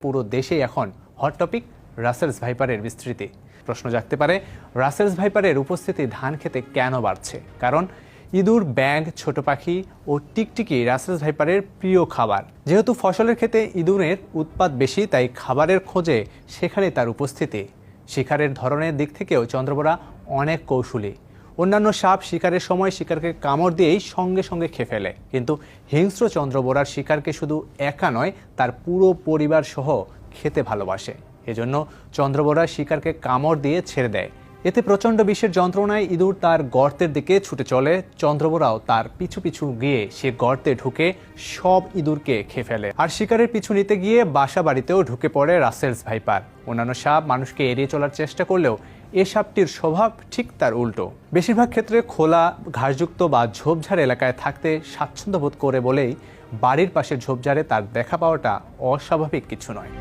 পুরো দেশেই এখন হট টপিক রাসেলস ভাইপারের বিস্তৃতি। প্রশ্ন জাগতে পারে, রাসেলস ভাইপারের উপস্থিতি ধান খেতে কেন বাড়ছে? কারণ ইঁদুর, ব্যাঙ, ছোট পাখি ও টিকটিকি রাসেলস ভাইপারের প্রিয় খাবার। যেহেতু ফসলের ক্ষেতে ইঁদুরের উৎপাত বেশি, তাই খাবারের খোঁজে সেখানে তার উপস্থিতি। শিকারের ধরনের দিক থেকেও চন্দ্রবোরা অনেক কৌশলী। অন্যান্য সাপ শিকারের সময় শিকারকে কামড় দিয়েই সঙ্গে সঙ্গে খেয়ে ফেলে, কিন্তু হিংস্র চন্দ্রবোরার শিকারকে শুধু একা নয়, তার পুরো পরিবার সহ খেতে ভালোবাসে। এজন্য চন্দ্রবোরা শিকারকে কামড় দিয়ে ছেড়ে দেয়। এতে প্রচণ্ড বিষের যন্ত্রণায় ইঁদুর তার গর্তের দিকে ছুটে চলে। চন্দ্রবোরাও তার পিছু পিছু গিয়ে সে গর্তে ঢুকে সব ইঁদুরকে খেয়ে ফেলে। আর শিকারের পিছু নিতে গিয়ে বাসা বাড়িতেও ঢুকে পড়ে রাসেলস ভাইপার। অন্যান্য সাপ মানুষকে এড়িয়ে চলার চেষ্টা করলেও এ সাপটির স্বভাব ঠিক তার উল্টো। বেশিরভাগ ক্ষেত্রে খোলা, ঘাসযুক্ত বা ঝোপঝাড় এলাকায় থাকতে স্বাচ্ছন্দ্য বোধ করে বলেই বাড়ির পাশের ঝোপঝাড়ে তার দেখা পাওয়াটা অস্বাভাবিক কিছু নয়।